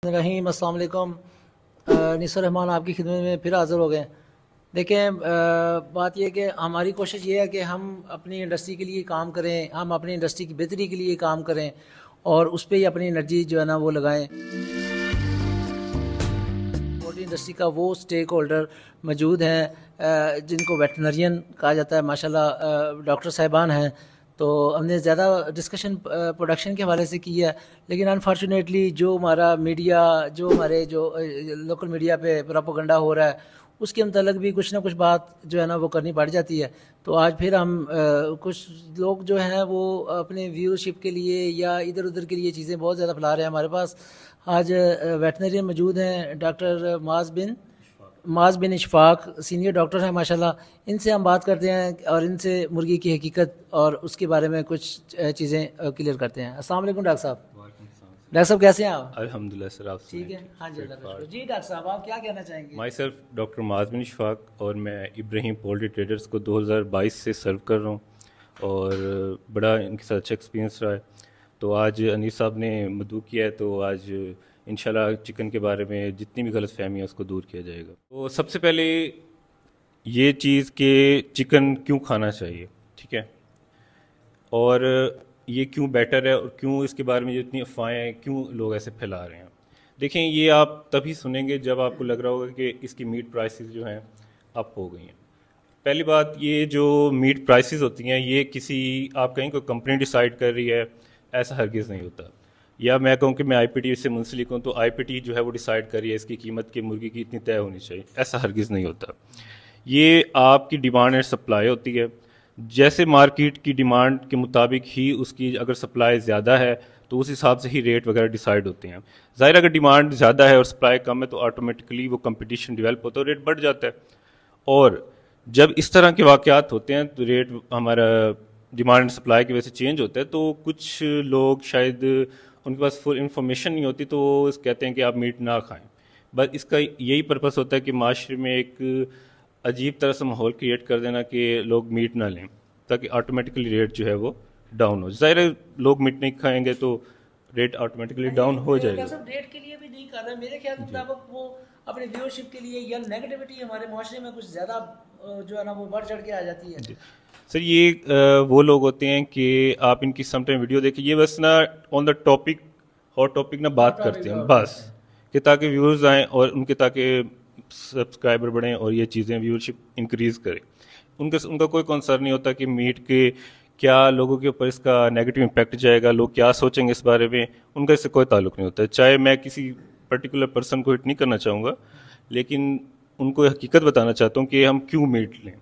रहीम अस्सलाम वालेकुम। निसर रहमान आपकी खिदमत में फिर हाज़िर हो गए। देखें, बात यह कि हमारी कोशिश ये है कि हम अपनी इंडस्ट्री के लिए काम करें, हम अपनी इंडस्ट्री की बेहतरी के लिए काम करें और उस पर ही अपनी एनर्जी जो है ना वो लगाएं। पोल्ट्री इंडस्ट्री का वो स्टेक होल्डर मौजूद हैं जिनको वेटनरियन कहा जाता है, माशाल्लाह डॉक्टर साहिबान हैं। तो हमने ज़्यादा डिस्कशन प्रोडक्शन के हवाले से की है, लेकिन अनफॉर्चुनेटली जो हमारा मीडिया, जो हमारे जो लोकल मीडिया पे प्रोपेगेंडा हो रहा है उसके मतलब भी कुछ ना कुछ बात जो है ना वो करनी पड़ जाती है। तो आज फिर हम कुछ लोग जो हैं वो अपने व्यूअरशिप के लिए या इधर उधर के लिए चीज़ें बहुत ज़्यादा फैला रहे हैं। हमारे पास आज वेटनरियन मौजूद हैं, डॉक्टर माज बिन इशफाक सीनियर डॉक्टर हैं माशाल्लाह। इनसे हम बात करते हैं और इनसे मुर्गी की हकीकत और उसके बारे में कुछ चीज़ें क्लियर करते हैं। अस्सलाम वालेकुम डॉक्टर साहब। डॉक्टर साहब कैसे हैं आप? अल्हम्दुलिल्लाह सर, आप ठीक है, सुनाइए। हाँ जी, अल्लाह का शुक्र। जी डॉक्टर साहब, आप क्या कहना चाहेंगे? माई सेल्फ डॉक्टर माज़बिन इशफाक और मैं इब्राहिम पोल्ट्री ट्रेडर्स को 2022 से सर्व कर रहा हूँ और बड़ा इनके साथ अच्छा एक्सपीरियंस रहा है। तो आज अनीस साहब ने मदऊ किया है, तो आज इंशाल्लाह चिकन के बारे में जितनी भी गलत फहमी है उसको दूर किया जाएगा। तो सबसे पहले ये चीज़ कि चिकन क्यों खाना चाहिए, ठीक है, और ये क्यों बेटर है और क्यों इसके बारे में जितनी अफवाहें हैं क्यों लोग ऐसे फैला रहे हैं। देखें, ये आप तभी सुनेंगे जब आपको लग रहा होगा कि इसकी मीट प्राइसेस जो हैं अप हो गई हैं। पहली बात, ये जो मीट प्राइसेस होती हैं ये किसी आप कहीं कोई कंपनी डिसाइड कर रही है, ऐसा हरगिज़ नहीं होता। या मैं कहूँ कि मैं आईपीटी से मुंसलिक हूँ तो आईपीटी जो है वो डिसाइड कर रही है इसकी कीमत की मुर्गी की इतनी तय होनी चाहिए, ऐसा हरगिज़ नहीं होता। ये आपकी डिमांड एंड सप्लाई होती है। जैसे मार्केट की डिमांड के मुताबिक ही उसकी अगर सप्लाई ज़्यादा है तो उस हिसाब से ही रेट वगैरह डिसाइड होते हैं। ज़ाहिर अगर डिमांड ज़्यादा है और सप्लाई कम है तो ऑटोमेटिकली वो कंपटीशन डेवलप होता है और रेट बढ़ जाता है। और जब इस तरह के वाक़यात होते हैं तो रेट हमारा डिमांड एंड सप्लाई की वजह से चेंज होता है। तो कुछ लोग शायद उनके पास फुल इन्फॉर्मेशन नहीं होती तो वो कहते हैं कि आप मीट ना खाएं। बस इसका यही पर्पस होता है कि माशरे में एक अजीब तरह से माहौल क्रिएट कर देना कि लोग मीट ना लें, ताकि ऑटोमेटिकली रेट जो है वो डाउन हो। ज़ाहिर है लोग मीट नहीं खाएंगे तो रेट ऑटोमेटिकली डाउन हो डॉक्टर जाएगा। साहब रेट के लिए भी नहीं कर रहे, मेरे ख्याल के जी मुताबिक वो अपने व्यूअरशिप के लिए या नेगेटिविटी हमारे माशरे में कुछ ज़्यादा जो है ना वो बढ़ चढ़ के आ जाती है। जी सर, ये वो लोग होते हैं कि आप इनकी समटाइम वीडियो देखिए, ये बस ना on the topic hot topic ना हॉट बात टॉपिक करते पे हैं और बस, करते हैं। कि ताकि व्यूअर्स आएँ और उनके ताकि सब्सक्राइबर बढ़ें और ये चीज़ें व्यूअरशिप इंक्रीज़ करें। उनका कोई कंसर्न नहीं होता कि मीट के क्या लोगों के ऊपर इसका नेगेटिव इम्पैक्ट जाएगा, लोग क्या सोचेंगे इस बारे में, उनका इससे कोई ताल्लुक नहीं होता है। चाहे मैं किसी पर्टिकुलर पर्सन को हिट नहीं करना चाहूँगा, लेकिन उनको हकीकत बताना चाहता हूँ कि हम क्यों मीट लें।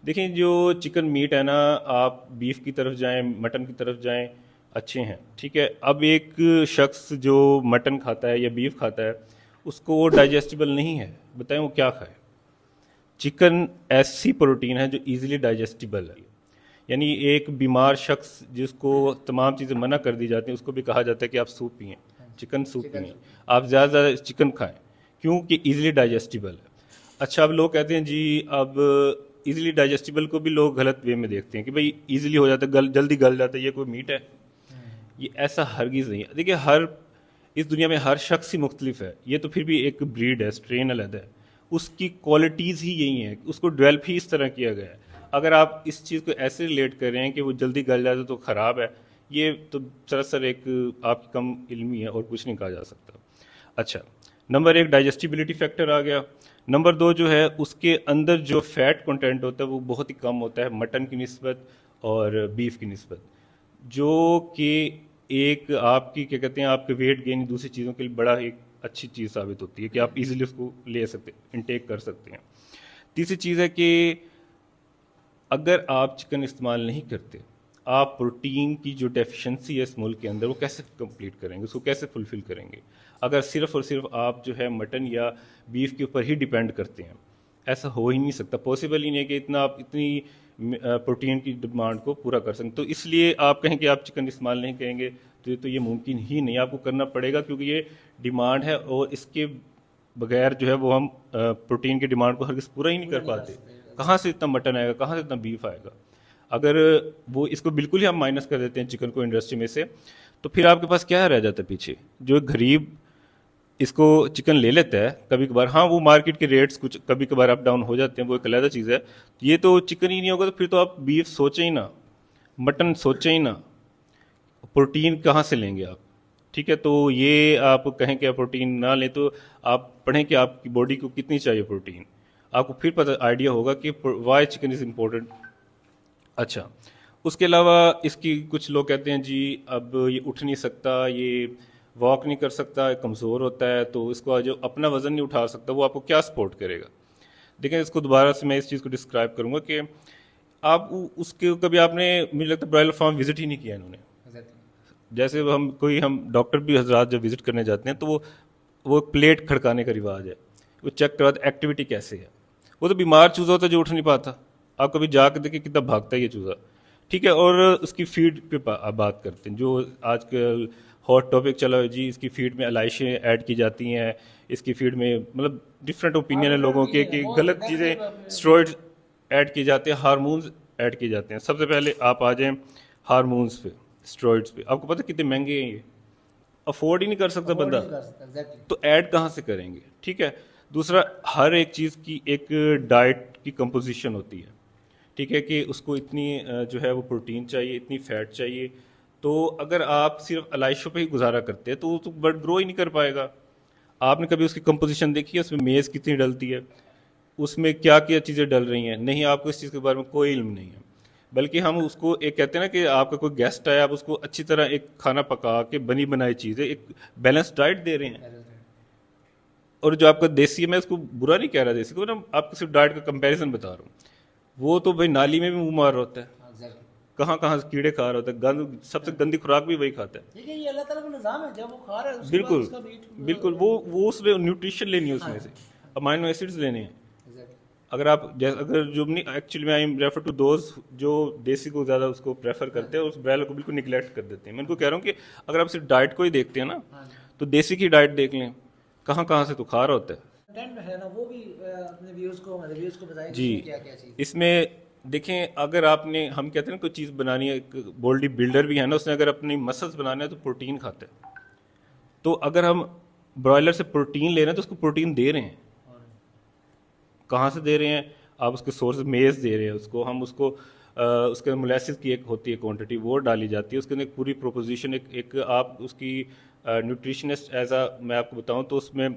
देखिए, जो चिकन मीट है ना, आप बीफ की तरफ जाएं, मटन की तरफ जाएं, अच्छे हैं, ठीक है। अब एक शख्स जो मटन खाता है या बीफ खाता है उसको वो डाइजेस्टिबल नहीं है, बताएं वो क्या खाए। चिकन ऐसी प्रोटीन है जो इजीली डाइजेस्टिबल है। यानी एक बीमार शख्स जिसको तमाम चीज़ें मना कर दी जाती हैं उसको भी कहा जाता है कि आप सूप पिएं, चिकन सूप चिकन पिएं, सूप। आप ज़्यादा से ज़्यादा चिकन खाएं, क्योंकि इजीली डाइजेस्टिबल है। अच्छा, अब लोग कहते हैं जी, अब इजीली डाइजेस्टिबल को भी लोग गलत वे में देखते हैं कि भाई इजीली हो जाता है, जल्दी गल जाता है, ये कोई मीट है? ये ऐसा हरगिज़ नहीं है। देखिए, इस दुनिया में हर शख्स ही मुख्तलिफ है। ये तो फिर भी एक ब्रीड है, स्ट्रेन अलग है, उसकी क्वालिटीज़ ही यही हैं, उसको डेवलप ही इस तरह किया गया है। अगर आप इस चीज़ को ऐसे रिलेट कर रहे हैं कि वो जल्दी गल जाता तो ख़राब है, ये तो सरासर एक आपकी कम इल्मी है और कुछ नहीं कहा जा सकता। अच्छा, नंबर एक डाइजेस्टिबिलिटी फैक्टर आ गया। नंबर दो जो है, उसके अंदर जो फैट कंटेंट होता है वो बहुत ही कम होता है मटन की निस्बत और बीफ की निस्बत, जो कि एक आपकी क्या कहते हैं आपके वेट गेन दूसरी चीज़ों के लिए बड़ा एक अच्छी चीज़ साबित होती है कि आप इजीली उसको ले सकते इनटेक कर सकते हैं। तीसरी चीज़ है कि अगर आप चिकन इस्तेमाल नहीं करते, आप प्रोटीन की जो डेफिशिएंसी है इस मुल्क के अंदर वो कैसे कंप्लीट करेंगे, उसको कैसे फुलफिल करेंगे, अगर सिर्फ और सिर्फ आप जो है मटन या बीफ के ऊपर ही डिपेंड करते हैं? ऐसा हो ही नहीं सकता, पॉसिबल ही नहीं है कि इतना आप इतनी प्रोटीन की डिमांड को पूरा कर सकें। तो इसलिए आप कहें कि आप चिकन इस्तेमाल नहीं करेंगे तो ये मुमकिन ही नहीं, आपको करना पड़ेगा, क्योंकि ये डिमांड है और इसके बगैर जो है वो हम प्रोटीन की डिमांड को हरगिज़ पूरा ही नहीं पूरा कर नहीं कर पाते। सकते। कहाँ से इतना मटन आएगा, कहाँ से इतना बीफ आएगा? अगर वो इसको बिल्कुल ही हम माइनस कर देते हैं चिकन को इंडस्ट्री में से, तो फिर आपके पास क्या रह जाता है पीछे? जो एक गरीब इसको चिकन ले लेता है कभी कभार, हाँ वो मार्केट के रेट्स कुछ कभी कभार अप डाउन हो जाते हैं, वो एक अलग चीज़ है। ये तो चिकन ही नहीं होगा तो फिर तो आप बीफ सोचें ही ना, मटन सोचें ही ना, प्रोटीन कहाँ से लेंगे आप? ठीक है, तो ये आप कहें कि आप प्रोटीन ना लें तो आप पढ़ें कि आपकी बॉडी को कितनी चाहिए प्रोटीन, आपको फिर पता आइडिया होगा कि वाई चिकन इज़ इम्पोर्टेंट। अच्छा, उसके अलावा इसकी कुछ लोग कहते हैं जी अब ये उठ नहीं सकता, ये वॉक नहीं कर सकता, कमज़ोर होता है, तो इसको जो अपना वज़न नहीं उठा सकता वो आपको क्या सपोर्ट करेगा? देखें, इसको दोबारा से मैं इस चीज़ को डिस्क्राइब करूंगा कि आप उसके कभी आपने, मुझे लगता है ब्रॉयलर फार्म विजिट ही नहीं किया इन्होंने। जैसे हम डॉक्टर भी हजरात जब विजिट करने जाते हैं तो वो प्लेट खड़काने का रिवाज है, वो चेक करवाते एक्टिविटी कैसे है। वो तो बीमार चूज़ा होता है जो उठ नहीं पाता, आप कभी जाकर देखिए कितना भागता है ये चूज़ा। ठीक है, और उसकी फीड पे आप बात करते हैं, जो आजकल हॉट टॉपिक चला है जी, इसकी फीड में एलाइशें ऐड की जाती हैं, इसकी फीड में मतलब डिफरेंट ओपिनियन है लोगों के कि गलत चीज़ें, स्टेरॉइड्स ऐड किए जाते हैं, हार्मोन्स ऐड किए जाते हैं। सबसे पहले आप आ जाएं हार्मोन्स पे, स्टेरॉइड्स पे, आपको पता है कितने महंगे हैं ये, अफोर्ड ही नहीं कर सकता बंदा, तो ऐड कहाँ से करेंगे? ठीक है, दूसरा, हर एक चीज़ की एक डाइट की कंपोजिशन होती है, ठीक है, कि उसको इतनी जो है वो प्रोटीन चाहिए, इतनी फैट चाहिए। तो अगर आप सिर्फ अलाइशों पे ही गुजारा करते हैं तो वो तो बर्ड ग्रो ही नहीं कर पाएगा। आपने कभी उसकी कंपोजिशन देखी है, उसमें मेज़ कितनी डलती है, उसमें क्या क्या चीज़ें डल रही हैं? नहीं, आपको इस चीज़ के बारे में कोई इल्म नहीं है। बल्कि हम उसको एक कहते हैं ना कि आपका कोई गेस्ट आया, आप उसको अच्छी तरह एक खाना पका के बनी बनाई चीज़ें, एक बैलेंस डाइट दे रहे हैं। और जो आपका देसी है, मैं उसको बुरा नहीं कह रहा देसी को, ना आपको सिर्फ डाइट का कंपैरिजन बता रहा हूँ, वो तो भाई नाली में भी मुंह मार रहा होता है, कहाँ कहाँ से कीड़े खा रहा होता है, गंद, सबसे गंदी खुराक भी वही खाता है। ठीक है, ये अल्लाह ताला का निज़ाम है, जब वो खा रहा है उसके बाद बिल्कुल उसका मीट बिल्कुल, वो उसमें न्यूट्रिशन लेनी है, उसमें से अमाइनो एसिड्स लेने हैं। अगर आप अगर जो नहीं, एक्चुअली में I am refer to those जो देसी को ज़्यादा उसको प्रेफर करते हैं, उस ब्रायलर को बिल्कुल निगलेक्ट कर देते हैं। मैं उनको कह रहा हूँ कि अगर आप सिर्फ डाइट को ही देखते हैं ना, तो देसी की डाइट देख लें, कहाँ कहाँ से तो खा रहा होता है कंटेंट है ना, वो भी अपने व्यूअर्स को, मतलब व्यूअर्स को बताएं जी। क्या क्या चीज़। इसमें देखें, अगर आपने, हम कहते हैं ना कोई चीज़ बनानी है, एक बॉडी बिल्डर भी है ना, उसने अगर अपनी मसल्स बनाने हैं तो प्रोटीन खाता है। तो अगर हम ब्रॉयलर से प्रोटीन ले रहे हैं तो उसको प्रोटीन दे रहे हैं, कहाँ से दे रहे हैं? आप उसके सोर्स मेज़ दे रहे हैं उसको, हम उसको उसके अंदर मोलेसिस की एक होती है क्वांटिटी, वो डाली जाती है, उसके अंदर एक पूरी प्रोपोजिशन, एक आप उसकी न्यूट्रिशनिस्ट एज आ मैं आपको बताऊं तो उसमें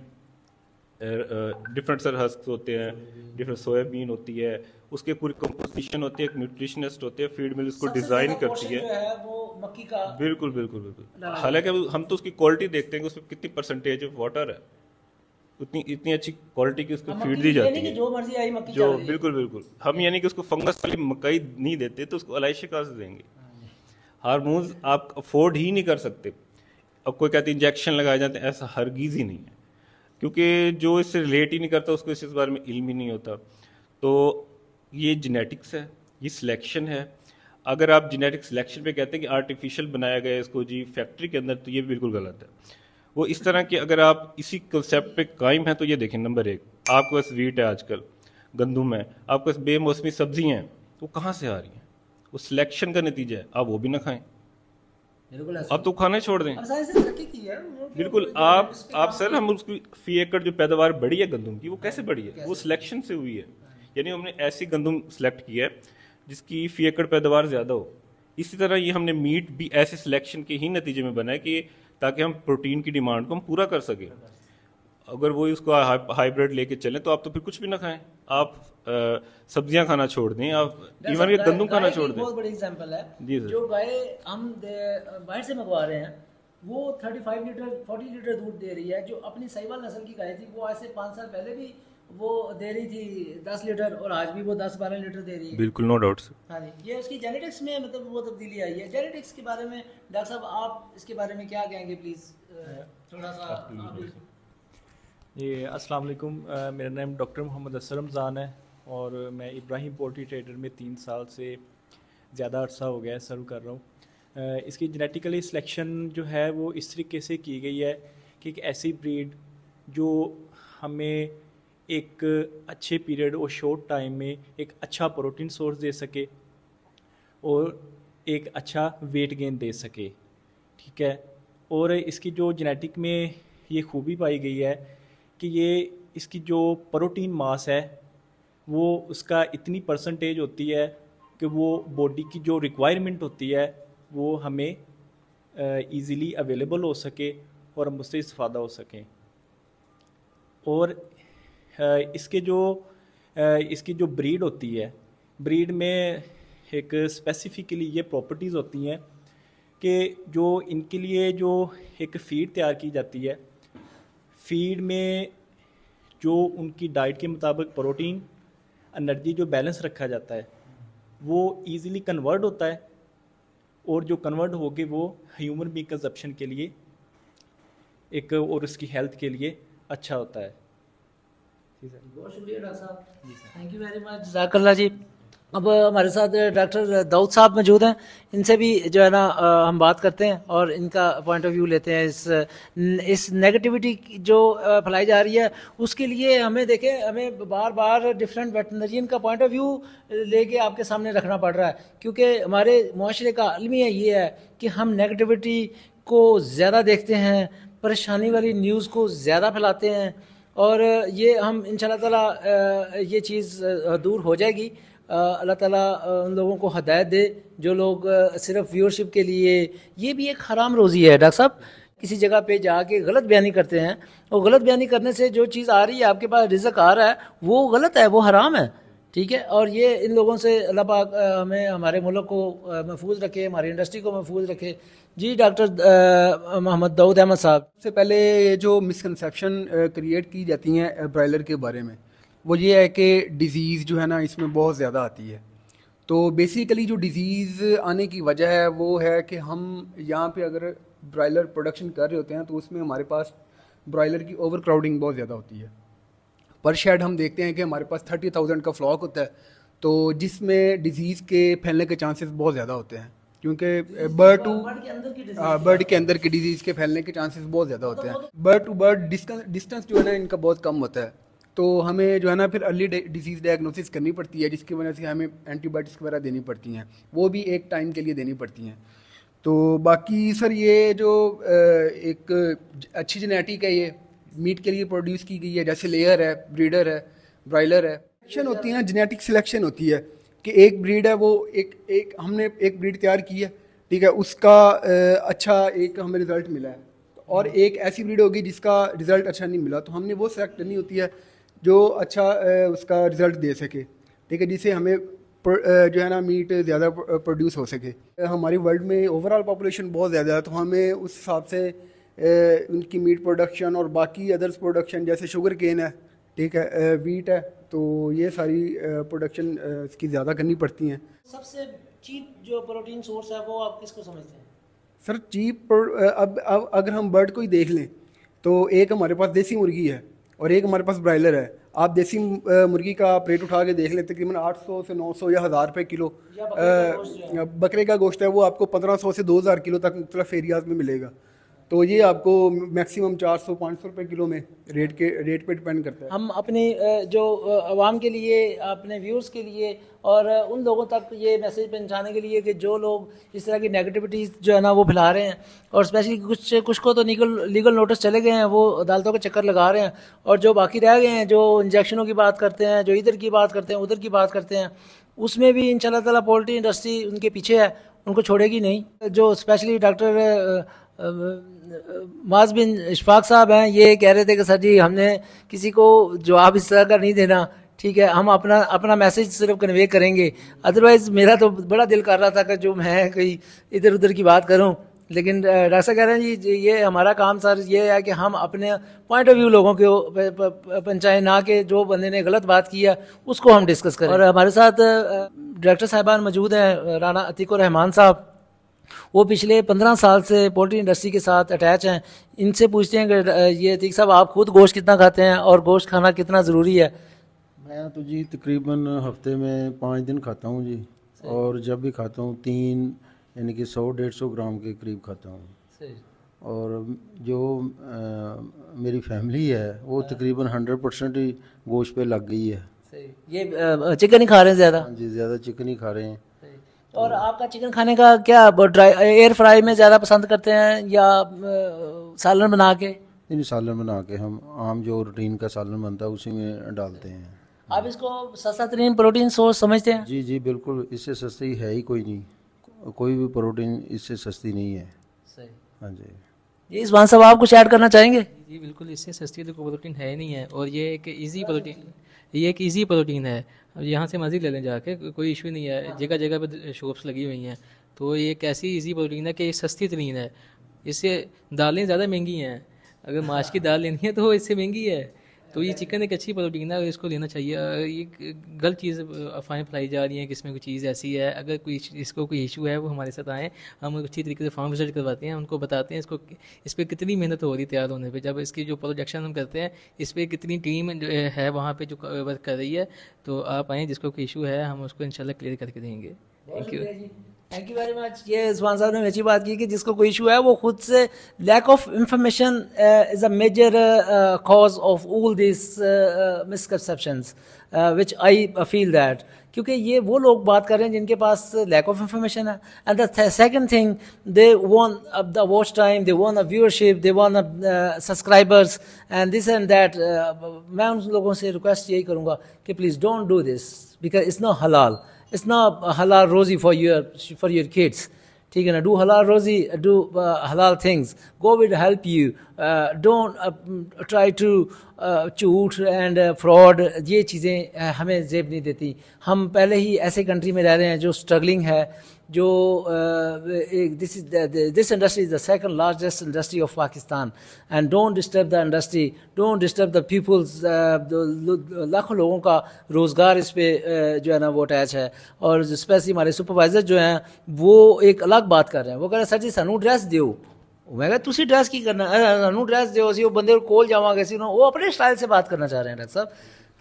डिफरेंट सर हस्क होते हैं, डिफरेंट सोयाबीन होती है, उसके पूरी कंपोजिशन होती है, एक न्यूट्रिशनिस्ट होते हैं, फीड मिल उसको डिज़ाइन करती है। जो है वो मक्की का, बिल्कुल बिल्कुल बिल्कुल। हालांकि हम तो उसकी क्वालिटी देखते हैं कि उसमें कितनी परसेंटेज ऑफ वाटर है, उतनी इतनी अच्छी क्वालिटी की उसको फीड दी जाती है, जो मर्जी आई मक्की जो बिल्कुल बिल्कुल। हम यानी कि उसको फंगस वाली मकई नहीं देते तो उसको अलाइशे कहाँ से देंगे? हार्मोन्स आप अफोर्ड ही नहीं कर सकते। अब कोई कहते हैं इंजेक्शन लगाए जाते हैं, ऐसा हरगिज़ ही नहीं है, क्योंकि जो इससे रिलेट ही नहीं करता उसको इस बारे में इल्म ही नहीं होता। तो ये जेनेटिक्स है, ये सिलेक्शन है। अगर आप जेनेटिक सिलेक्शन पे कहते हैं कि आर्टिफिशियल बनाया गया है इसको जी फैक्ट्री के अंदर, तो ये बिल्कुल गलत है। वो इस तरह की, अगर आप इसी कंसेप्ट पे कायम हैं तो ये देखें, नंबर एक, आपके पास वीट है आजकल, गंदुम है, आपके पास बेमौसमी सब्जियाँ हैं, वो कहाँ से आ रही हैं? वो सिलेक्शन का नतीजा है, आप वो भी ना खाएं, आप तो खाना छोड़ दें। बिल्कुल, आप सर, हम उसकी फी एकड़ जो पैदावार बढ़ी है गंदुम की, वो कैसे बढ़ी है? वो सिलेक्शन से हुई है, यानी हमने ऐसी गंदुम सेलेक्ट की है जिसकी फी एकड़ पैदावार ज़्यादा हो। इसी तरह ये हमने मीट भी ऐसे सिलेक्शन के ही नतीजे में बना है कि ताकि हम प्रोटीन की डिमांड को हम पूरा कर सकें। अगर वही उसको हाइब्रिड लेके चलें तो आप तो फिर कुछ भी ना खाएं, आप सब्जियां खाना छोड़ दें, आप इवन ये गंदम खाना छोड़ दें। बहुत बड़ी एग्जांपल है जी सर। जो गाय हम बाहर से मंगवा रहे हैं वो 35 लीटर 40 लीटर दूध दे रही है, जो अपनी साहिवाल नस्ल की गाय थी वो आज से 5 साल पहले भी वो दे रही थी 10 लीटर, और आज भी वो 10-12 लीटर दे रही है। बिल्कुल, नो डाउट सर। हाँ जी, ये उसकी जेनेटिक्स में मतलब वो तब्दीली आई है। जेनेटिक्स के बारे में डॉक्टर साहब आप इसके बारे में क्या कहेंगे प्लीज़, थोड़ा सा आप भी। जी अस्सलाम वालेकुम, मेरा नाम डॉक्टर मोहम्मद असर रमज़ान है और मैं इब्राहिम पोल्ट्री ट्रेडर में 3 साल से ज़्यादा अरसा हो गया है सर्व कर रहा हूँ। इसकी जेनेटिकली सिलेक्शन जो है वो इस तरीके से की गई है कि एक ऐसी ब्रीड जो हमें एक अच्छे पीरियड और शॉर्ट टाइम में एक अच्छा प्रोटीन सोर्स दे सके और एक अच्छा वेट गेन दे सके, ठीक है। और इसकी जो जेनेटिक में ये खूबी पाई गई है कि ये इसकी जो प्रोटीन मास है वो उसका इतनी परसेंटेज होती है कि वो बॉडी की जो रिक्वायरमेंट होती है वो हमें ईज़िली अवेलेबल हो सके और हम उससे इस्तेफ़ादा हो सकें। और इसकी जो ब्रीड होती है, ब्रीड में एक स्पेसिफिकली ये प्रॉपर्टीज़ होती हैं कि जो इनके लिए जो एक फ़ीड तैयार की जाती है, फ़ीड में जो उनकी डाइट के मुताबिक प्रोटीन एनर्जी जो बैलेंस रखा जाता है वो ईज़िली कन्वर्ट होता है और जो कन्वर्ट होके वो ह्यूमन बीइंग कंजप्शन के लिए एक और उसकी हेल्थ के लिए अच्छा होता है। बहुत शुक्रिया डॉक्टर साहब, थैंक यू वेरी मच, जज़ाकल्लाह जी। अब हमारे साथ डॉक्टर दाऊद साहब मौजूद हैं, इनसे भी जो है ना हम बात करते हैं और इनका पॉइंट ऑफ व्यू लेते हैं इस नेगेटिविटी जो फैलाई जा रही है उसके लिए। हमें देखें, हमें बार बार डिफरेंट वेटनरियन का पॉइंट ऑफ व्यू लेके आपके सामने रखना पड़ रहा है, क्योंकि हमारे मुआशरे का अलमिया ये है कि हम नेगेटिविटी को ज़्यादा देखते हैं, परेशानी वाली न्यूज़ को ज़्यादा फैलाते हैं, और ये हम इंशाल्लाह ताला ये चीज़ दूर हो जाएगी। अल्लाह ताला उन लोगों को हदायत दे जो लोग सिर्फ व्यूअरशिप के लिए, ये भी एक हराम रोज़ी है डॉक्टर साहब, किसी जगह पे जाके गलत बयानी करते हैं, और गलत बयानी करने से जो चीज़ आ रही है आपके पास, रिज़्क आ रहा है, वो गलत है, वो हराम है, ठीक है। और ये इन लोगों से अल्लाह पाक हमें, हमारे मुल्क को महफूज रखे, हमारी इंडस्ट्री को महफूज रखे। जी डॉक्टर मोहम्मद दाऊद अहमद साहब। सबसे पहले जो मिसकंसेप्शन क्रिएट की जाती हैं ब्रॉयलर के बारे में, वो ये है कि डिज़ीज़ जो है ना इसमें बहुत ज़्यादा आती है। तो बेसिकली जो डिज़ीज़ आने की वजह है वो है कि हम यहाँ पे अगर ब्रॉयलर प्रोडक्शन कर रहे होते हैं तो उसमें हमारे पास ब्रॉयलर की ओवर क्राउडिंग बहुत ज़्यादा होती है। पर शेड हम देखते हैं कि हमारे पास 30,000 का फ्लॉक होता है, तो जिसमें डिज़ीज़ के फैलने के चांसेस बहुत ज़्यादा होते हैं, क्योंकि बर्ड के अंदर की डिजीज़ के फैलने के चांसेस बहुत ज़्यादा होते हैं। बर्ड टू बर्ड डिस्टेंस जो है ना इनका बहुत कम होता है, तो हमें जो है ना फिर अर्ली डिजीज़ डायग्नोसिस करनी पड़ती है, जिसकी वजह से हमें एंटीबायोटिक्स वगैरह देनी पड़ती हैं, वो भी एक टाइम के लिए देनी पड़ती हैं। तो बाकी सर ये जो एक अच्छी जेनेटिक है, ये मीट के लिए प्रोड्यूस की गई है, जैसे लेयर है, ब्रीडर है, ब्रॉयलर है, सिलेक्शन होती है, जेनेटिक सिलेक्शन होती है कि एक ब्रीड है, वो हमने एक ब्रीड तैयार की है, ठीक है, उसका अच्छा एक हमें रिज़ल्ट मिला है, और एक ऐसी ब्रीड होगी जिसका रिज़ल्ट अच्छा नहीं मिला, तो हमने वो सेलेक्ट करनी होती है जो अच्छा उसका रिज़ल्ट दे सके, ठीक है, जिससे हमें जो है ना मीट ज़्यादा प्रोड्यूस हो सके। हमारी वर्ल्ड में ओवरऑल पॉपुलेशन बहुत ज़्यादा है, तो हमें उस हिसाब से उनकी मीट प्रोडक्शन और बाकी अदर्स प्रोडक्शन जैसे शुगर केन है, ठीक है, वीट है, तो ये सारी प्रोडक्शन इसकी ज़्यादा करनी पड़ती हैं। सबसे चीप जो प्रोटीन सोर्स है वो आप किसको समझते हैं? सर चीप अब अगर हम बर्ड को ही देख लें तो एक हमारे पास देसी मुर्गी है और एक हमारे पास ब्रायलर है। आप देसी मुर्गी का आप रेट उठा के देख लें, तकरीबन 800 से 900 या 1000 रुपये किलो बकरे का गोश्त है, वो आपको 1500 से 2000 किलो तक मुख्तलिफ एरियाज़ में मिलेगा। तो ये आपको मैक्सिमम 400-500 रुपये किलो में रेट पे डिपेंड करता है। हम अपने जो आवाम के लिए, अपने व्यूअर्स के लिए और उन लोगों तक ये मैसेज पहुंचाने के लिए कि जो लोग इस तरह की नेगेटिविटी जो है ना वो फैला रहे हैं, और स्पेशली कुछ को तो लीगल नोटिस चले गए हैं, वो अदालतों के चक्कर लगा रहे हैं, और जो बाकी रह गए हैं, जो इंजेक्शनों की बात करते हैं, जो इधर की बात करते हैं, उधर की बात करते हैं, उसमें भी इंशाल्लाह ताला पोल्ट्री इंडस्ट्री उनके पीछे है, उनको छोड़ेगी नहीं। जो स्पेशली डॉक्टर माज बिन इशफाक साहब हैं, ये कह रहे थे कि सर जी हमने किसी को जवाब इस तरह का नहीं देना, ठीक है, हम अपना मैसेज सिर्फ कन्वे करेंगे, अदरवाइज़ मेरा तो बड़ा दिल कर रहा था कि जो मैं कोई इधर उधर की बात करूं, लेकिन डॉक्टर साहब कह रहे हैं जी ये हमारा काम सर ये है कि हम अपने पॉइंट ऑफ व्यू लोगों को पहुँचाएं, ना कि जो बंदे ने गलत बात की है उसको हम डिस्कस करें। और हमारे साथ डायरेक्टर साहिबान मौजूद हैं, राना अतीकुर रहमान साहब, वो पिछले 15 साल से पोल्ट्री इंडस्ट्री के साथ अटैच हैं। इनसे पूछते हैं कि ये अतीक साहब आप खुद गोश्त कितना खाते हैं और गोश्त खाना कितना ज़रूरी है? मैं तो जी तकरीबन हफ्ते में 5 दिन खाता हूँ जी, और जब भी खाता हूँ 3 यानी कि 100-150 ग्राम के करीब खाता हूँ। और जो मेरी फैमिली है वो तकरीबन 100% ही गोश्त पे लग गई है। ये चिकन ही खा रहे हैं ज़्यादा? जी ज़्यादा चिकन ही खा रहे हैं। और आपका चिकन खाने का क्या ड्राई एयर फ्राई में ज़्यादा पसंद करते हैं या सालन बना के? इन सालन बना के हम आम जो रूटीन का सालन बनता है उसी में डालते हैं। आप इसको सस्ता तरीन प्रोटीन सोर्स समझते हैं? जी जी बिल्कुल, इससे सस्ती है ही कोई नहीं, कोई भी प्रोटीन इससे सस्ती नहीं है। सही। हाँ जी। ये इस बात साहब आप कुछ ऐड करना चाहेंगे? जी बिल्कुल, इससे सस्ती तो प्रोटीन है ही नहीं है, और ये एक इजी प्रोटीन, ये एक इजी प्रोटीन है। अब यहाँ से मर्जी ले लें जाके, कोई इशू नहीं है, जगह जगह पे शॉप्स लगी हुई हैं। तो ये एक ऐसी इजी प्रोटीन है कि ये सस्ती तरीन है। इससे दालें ज़्यादा महंगी हैं, अगर माश की दाल लेनी है तो इससे महंगी है। तो ये चिकन एक अच्छी प्रोटीन है और इसको लेना चाहिए। ये गलत चीज़ अफवाहें फैलाई जा रही हैं कि इसमें कोई चीज़ ऐसी है। अगर कोई इसको कोई इशू है वो हमारे साथ आएँ, हम अच्छी तरीके से फार्म रिसर्च करवाते हैं, उनको बताते हैं इसको इस पर कितनी मेहनत हो रही है तैयार होने पे। जब इसकी जो प्रोडक्शन हम करते हैं इस पर कितनी टीम है वहाँ पे जो वर्क कर रही है। तो आप आएँ, जिसको कोई इशू है हम उसको इंशाल्लाह क्लियर करके देंगे। Thank you. Thank you very much. ये उस्मान साहब ने अच्छी बात की कि जिसको कोई इशू है वो खुद से, lack of information is a major cause of all this misconceptions which I feel that, क्योंकि ये वो लोग बात कर रहे हैं जिनके पास लैक ऑफ इंफॉर्मेशन है। And the second thing, they want the watch time, they want the viewership, they want the subscribers and this and that. मैं उन लोगों से रिक्वेस्ट यही करूँगा कि please don't do this, because it's not हलाल, it's not halal rosy for your kids. ठीक है ना? Do halal rosy, do halal things. God will help you. Don't try to झूठ एंड फ्रॉड, ये चीज़ें हमें जेब नहीं देती। हम पहले ही ऐसे कंट्री में रह रहे हैं जो स्ट्रगलिंग है, जो this industry is the second largest industry of Pakistan. And don't disturb the industry, don't disturb the peoples. लाखों लोगों का रोज़गार इस पे जो है ना वो अटैच है। और स्पेशली हमारे सुपरवाइज़र जो हैं वो एक अलग बात कर रहे हैं। वो कह रहे हैं सर जी सानू ड्रेस दियो। मैं कहा तुसी ड्रेस की करना, सानू ड्रेस दियो, असी वो बंदे कोल जावांगे, सी वो अपने स्टाइल से बात करना चाह रहे हैं डॉक्टर साहब।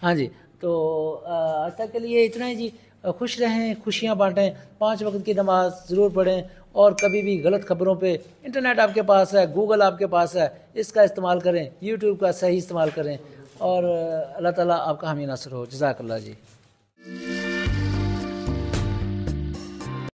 हाँ जी, तो आज तक के लिए इतना ही जी। खुश रहें, खुशियाँ बांटें, 5 वक्त की नमाज ज़रूर पढ़ें, और कभी भी गलत खबरों पे, इंटरनेट आपके पास है, गूगल आपके पास है, इसका इस्तेमाल करें, यूट्यूब का सही इस्तेमाल करें, और अल्लाह ताला आपका हामी नासर हो। जज़ाकल्लाह जी।